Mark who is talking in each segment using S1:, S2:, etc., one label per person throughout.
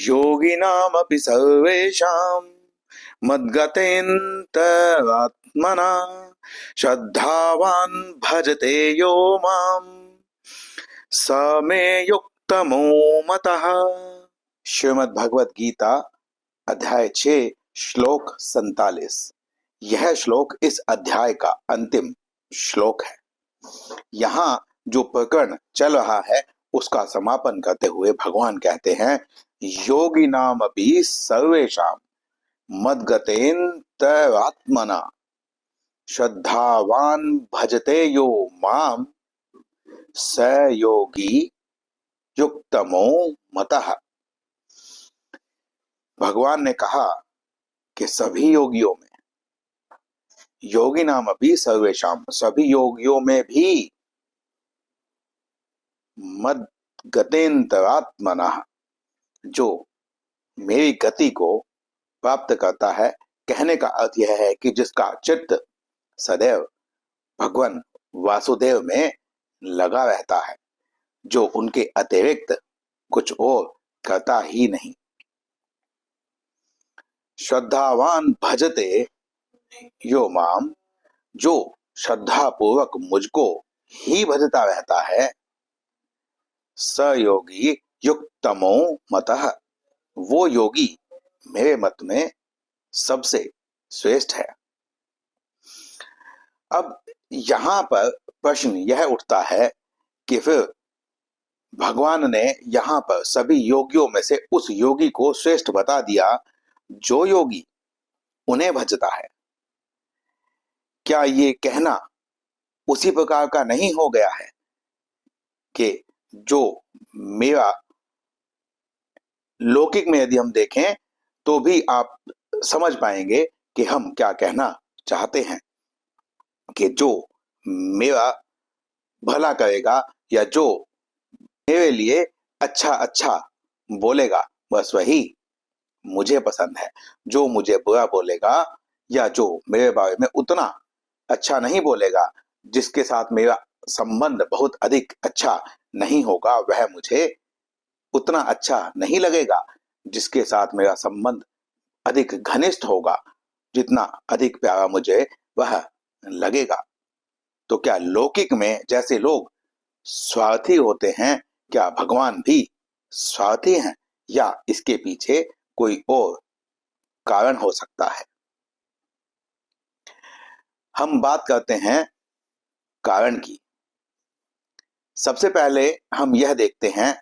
S1: योगिनामपि सर्वेषां मद्गतेऽन्तरात्मना श्रद्धावान् भजते यो माम् स मे युक्तमो मतः। श्रीमद् भगवत गीता अध्याय 6 श्लोक 47। यह श्लोक इस अध्याय का अंतिम श्लोक है। यहाँ जो प्रकरण चल रहा है उसका समापन करते हुए भगवान कहते हैं, योगिनामपि सर्वेषां मद्गतेऽन्तरात्मना श्रद्धावान् भजते यो माम् स योगी युक्तमो मतः। भगवान ने कहा कि सभी योगियों में, योगी नाम अपि सर्वेषां, सभी योगियों में भी मद गतेऽन्तरात्मना, जो मेरी गति को प्राप्त करता है। कहने का अर्थ यह है कि जिसका चित्त सदैव भगवान वासुदेव में लगा रहता है, जो उनके अतिरिक्त कुछ और करता ही नहीं। श्रद्धावान भजते यो माम, जो श्रद्धा पूर्वक मुझको ही भजता रहता है, स योगी युक्तमो मतः, वो योगी मेरे मत में सबसे श्रेष्ठ है। अब यहां पर प्रश्न यह उठता है कि फिर भगवान ने यहां पर सभी योगियों में से उस योगी को श्रेष्ठ बता दिया जो योगी उन्हें भजता है। क्या ये कहना उसी प्रकार का नहीं हो गया है कि जो मेरा, लौकिक में यदि हम देखें तो भी आप समझ पाएंगे कि हम क्या कहना चाहते हैं, कि जो मेरा भला करेगा या जो मेरे लिए अच्छा अच्छा बोलेगा, बस वही मुझे पसंद है। जो मुझे बुरा बोलेगा या जो मेरे बारे में उतना अच्छा नहीं बोलेगा, जिसके साथ मेरा संबंध बहुत अधिक अच्छा नहीं होगा, वह मुझे उतना अच्छा नहीं लगेगा। जिसके साथ मेरा संबंध अधिक घनिष्ठ होगा, जितना अधिक प्यारा मुझे वह लगेगा। तो क्या लौकिक में जैसे लोग स्वार्थी होते हैं, क्या भगवान भी स्वार्थी हैं, या इसके पीछे कोई और कारण हो सकता है? हम बात करते हैं कारण की। सबसे पहले हम यह देखते हैं,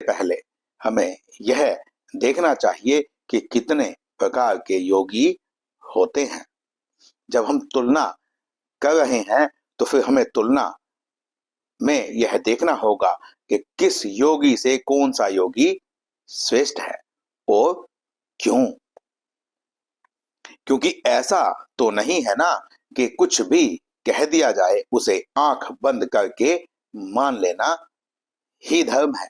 S1: पहले हमें यह देखना चाहिए कि कितने प्रकार के योगी होते हैं। जब हम तुलना कर रहे हैं तो फिर हमें तुलना में यह देखना होगा कि किस योगी से कौन सा योगी श्रेष्ठ है और क्यों। क्योंकि ऐसा तो नहीं है ना कि कुछ भी कह दिया जाए उसे आंख बंद करके मान लेना ही धर्म है।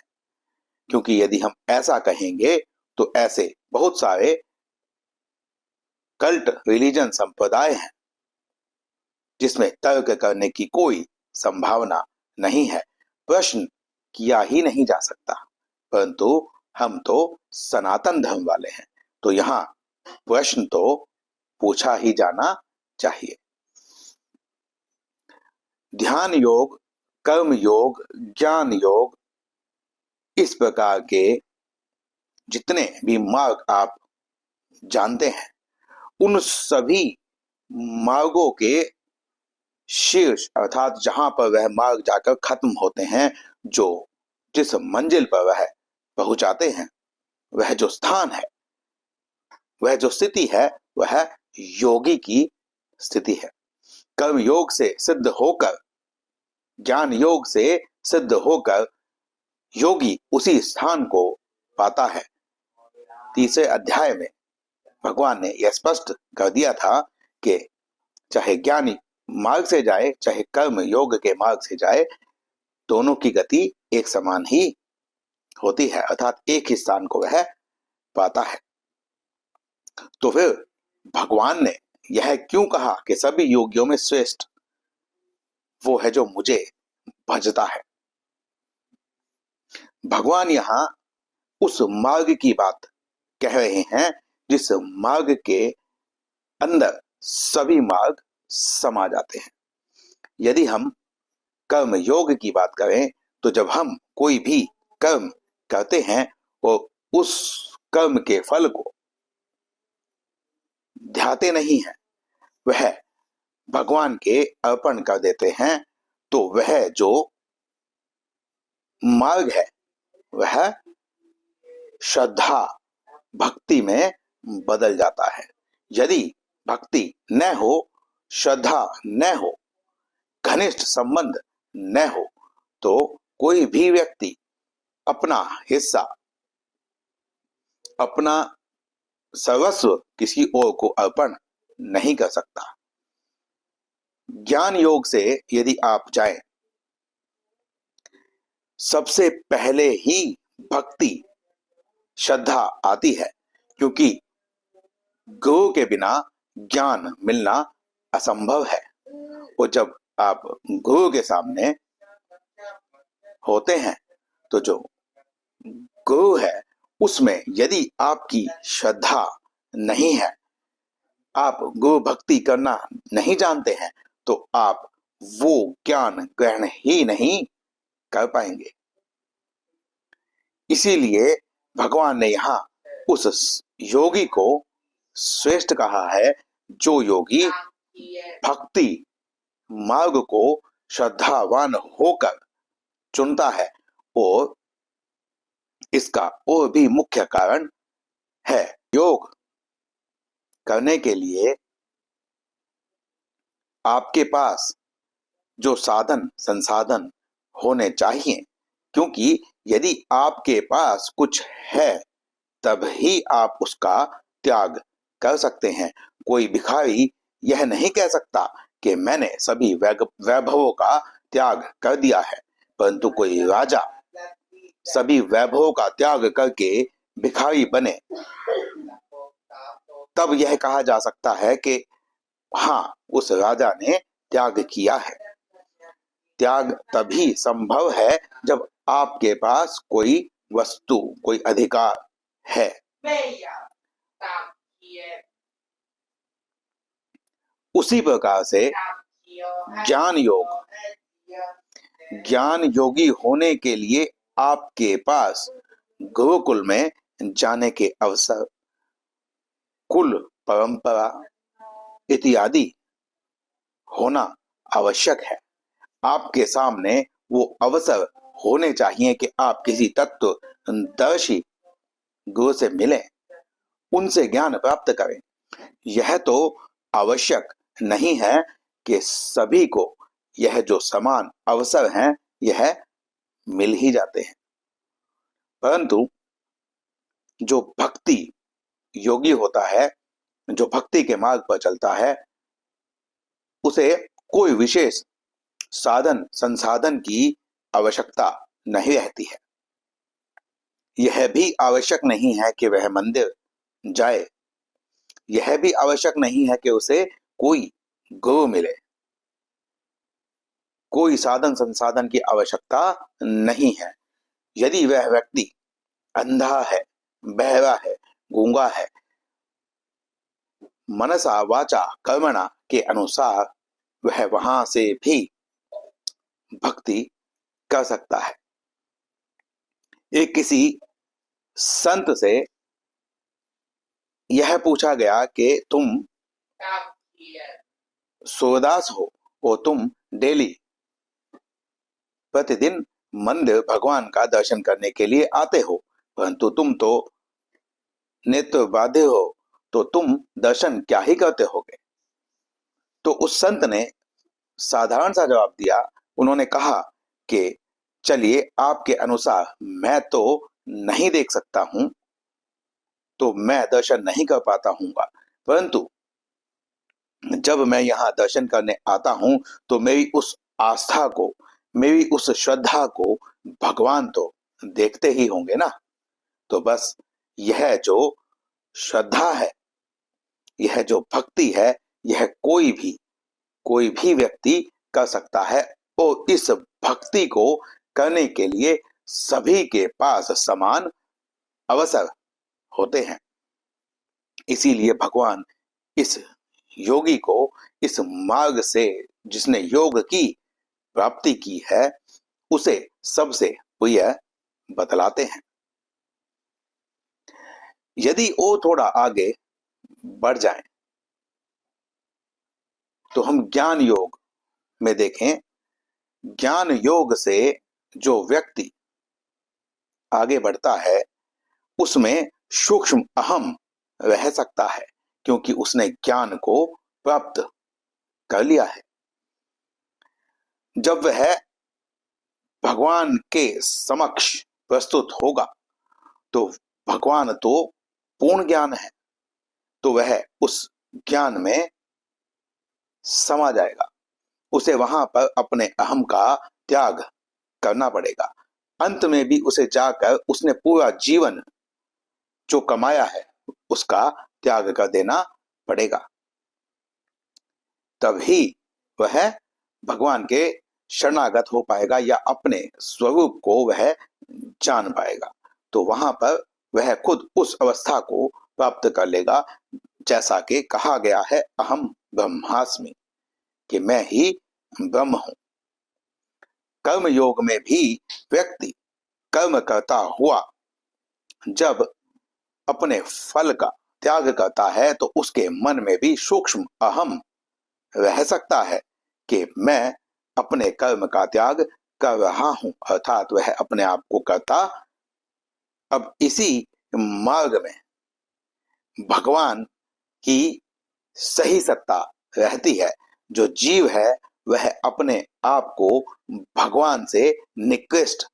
S1: क्योंकि यदि हम ऐसा कहेंगे तो ऐसे बहुत सारे कल्ट रिलीजन संप्रदाय हैं जिसमें तर्क करने की कोई संभावना नहीं है, प्रश्न किया ही नहीं जा सकता। परंतु हम तो सनातन धर्म वाले हैं, तो यहाँ प्रश्न तो पूछा ही जाना चाहिए। ध्यान योग, कर्म योग, ज्ञान योग, इस प्रकार के जितने भी मार्ग आप जानते हैं, उन सभी मार्गों के शीर्ष, अर्थात जहां पर वह मार्ग जाकर खत्म होते हैं, जो जिस मंजिल पर वह पहुंचाते हैं, वह जो स्थान है, वह जो स्थिति है, वह योगी की स्थिति है। कर्म योग से सिद्ध होकर, ज्ञान योग से सिद्ध होकर योगी उसी स्थान को पाता है। तीसरे अध्याय में भगवान ने यह स्पष्ट कर दिया था कि चाहे ज्ञानी मार्ग से जाए, चाहे कर्म योग के मार्ग से जाए, दोनों की गति एक समान ही होती है, अर्थात एक ही स्थान को वह पाता है। तो फिर भगवान ने यह क्यों कहा कि सभी योगियों में श्रेष्ठ वो है जो मुझे भजता है? भगवान यहाँ उस मार्ग की बात कह रहे हैं जिस मार्ग के अंदर सभी मार्ग समा जाते हैं। यदि हम कर्म योग की बात करें तो जब हम कोई भी कर्म करते हैं और उस कर्म के फल को ध्याते नहीं है, वह भगवान के अर्पण कर देते हैं, तो वह जो मार्ग है वह श्रद्धा भक्ति में बदल जाता है। यदि भक्ति न हो, श्रद्धा न हो, घनिष्ठ संबंध न हो, तो कोई भी व्यक्ति अपना हिस्सा, अपना सर्वस्व किसी और को अर्पण नहीं कर सकता। ज्ञान योग से यदि आप जाएं, सबसे पहले ही भक्ति श्रद्धा आती है, क्योंकि गुरु के बिना ज्ञान मिलना असंभव है। और जब आप गुरु के सामने होते हैं तो जो गुरु है उसमें यदि आपकी श्रद्धा नहीं है, आप गुरु भक्ति करना नहीं जानते हैं, तो आप वो ज्ञान ग्रहण ही नहीं कर पाएंगे। इसीलिए भगवान ने यहाँ उस योगी को श्रेष्ठ कहा है जो योगी भक्ति मार्ग को श्रद्धावान होकर चुनता है। और इसका और भी मुख्य कारण है, योग करने के लिए आपके पास जो साधन संसाधन होने चाहिए, क्योंकि यदि आपके पास कुछ है तब ही आप उसका त्याग कर सकते हैं। कोई भिखारी यह नहीं कह सकता कि मैंने सभी वैभवों का त्याग कर दिया है, परंतु कोई राजा सभी वैभवों का त्याग करके भिखारी बने तब यह कहा जा सकता है कि हाँ, उस राजा ने त्याग किया है। त्याग तभी संभव है जब आपके पास कोई वस्तु, कोई अधिकार है। उसी प्रकार से ज्ञान योगी होने के लिए आपके पास गुरुकुल में जाने के अवसर, कुल परंपरा इत्यादि होना आवश्यक है। आपके सामने वो अवसर होने चाहिए कि आप किसी तत्वदर्शी गुरु से मिलें, उनसे ज्ञान प्राप्त करें। यह तो आवश्यक नहीं है कि सभी को यह जो समान अवसर हैं यह मिल ही जाते हैं, परंतु जो भक्ति योगी होता है, जो भक्ति के मार्ग पर चलता है, उसे कोई विशेष साधन संसाधन की आवश्यकता नहीं रहती है। यह भी आवश्यक नहीं है कि वह मंदिर जाए, यह भी आवश्यक नहीं है कि उसे कोई गुरु मिले, कोई साधन संसाधन की आवश्यकता नहीं है। यदि वह व्यक्ति अंधा है, बहरा है, गूंगा है, मनसा वाचा कर्मणा के अनुसार वह वहां से भी भक्ति कर सकता है। एक किसी संत से यह पूछा गया कि तुम सूरदास हो और तुम डेली प्रतिदिन मंदिर भगवान का दर्शन करने के लिए आते हो, परंतु तुम तो नेत्र बाधिर हो, तो तुम दर्शन क्या ही करते होगे। तो उस संत ने साधारण सा जवाब दिया। उन्होंने कहा कि चलिए आपके अनुसार मैं तो नहीं देख सकता हूं, तो मैं दर्शन नहीं कर पाता हूँगा, परंतु जब मैं यहाँ दर्शन करने आता हूं तो मेरी उस आस्था को, मेरी उस श्रद्धा को भगवान तो देखते ही होंगे ना। तो बस यह जो श्रद्धा है, यह जो भक्ति है, यह कोई भी व्यक्ति कर सकता है। और इस भक्ति को करने के लिए सभी के पास समान अवसर होते हैं। इसीलिए भगवान इस योगी को, इस मार्ग से जिसने योग की प्राप्ति की है, उसे सबसे प्रिय बतलाते हैं। यदि वो थोड़ा आगे बढ़ जाएं, तो हम ज्ञान योग में देखें। ज्ञान योग से जो व्यक्ति आगे बढ़ता है, उसमें सूक्ष्म अहम रह सकता है, क्योंकि उसने ज्ञान को प्राप्त कर लिया है। जब वह भगवान के समक्ष प्रस्तुत होगा, तो भगवान तो पूर्ण ज्ञान है, तो वह उस ज्ञान में समा जाएगा। उसे वहां पर अपने अहम का त्याग करना पड़ेगा। अंत में भी उसे जाकर उसने पूरा जीवन जो कमाया है उसका त्याग कर देना पड़ेगा। तभी वह भगवान के शरणागत हो पाएगा या अपने स्वरूप को वह जान पाएगा। तो वहां पर वह खुद उस अवस्था को प्राप्त कर लेगा, जैसा कि कहा गया है, अहम ब्रह्मास्मि, कि मैं ही ब्रह्म हूं। कर्म योग में भी व्यक्ति कर्म करता हुआ जब अपने फल का त्याग करता है, तो उसके मन में भी सूक्ष्म अहम रह सकता है कि मैं अपने कर्म का त्याग कर रहा हूं, अर्थात वह अपने आप को करता। अब इसी मार्ग में भगवान की सही सत्ता रहती है। जो जीव है वह अपने आप को भगवान से निकृष्ट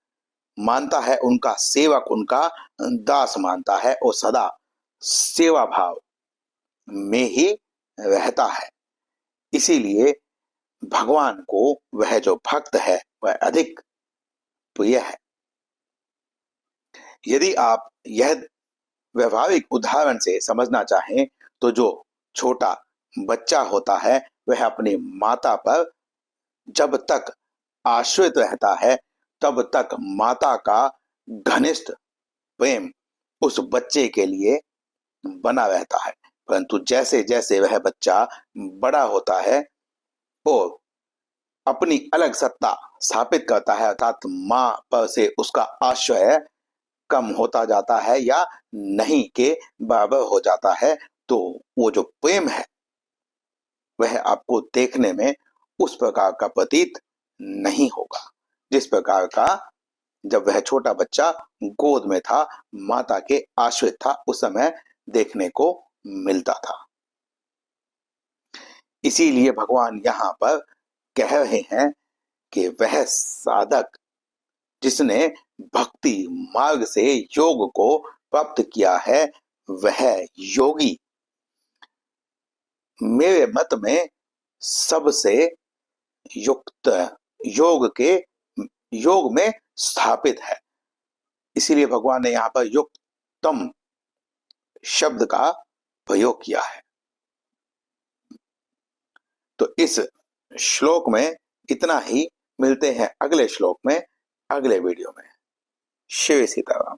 S1: मानता है, उनका सेवक, उनका दास मानता है और सदा सेवा भाव में ही रहता है। इसीलिए भगवान को वह जो भक्त है वह अधिक प्रिय है। यदि आप यह व्यवहारिक उदाहरण से समझना चाहें, तो जो छोटा बच्चा होता है वह अपनी माता पर जब तक आश्रित रहता है, तब तक माता का घनिष्ठ प्रेम उस बच्चे के लिए बना रहता है। परंतु जैसे जैसे वह बच्चा बड़ा होता है और अपनी अलग सत्ता स्थापित करता है, अर्थात मां पर से उसका आश्रय कम होता जाता है या नहीं के बराबर हो जाता है, तो वो जो प्रेम है वह आपको देखने में उस प्रकार का प्रतीत नहीं होगा जिस प्रकार का जब वह छोटा बच्चा गोद में था, माता के आश्रित था, उस समय देखने को मिलता था। इसीलिए भगवान यहाँ पर कह रहे हैं कि वह साधक जिसने भक्ति मार्ग से योग को प्राप्त किया है, वह योगी मेरे मत में सबसे युक्त योग में स्थापित है। इसीलिए भगवान ने यहाँ पर युक्तम शब्द का प्रयोग किया है। तो इस श्लोक में इतना ही। मिलते हैं अगले श्लोक में, अगले वीडियो में। शिव सीताराम।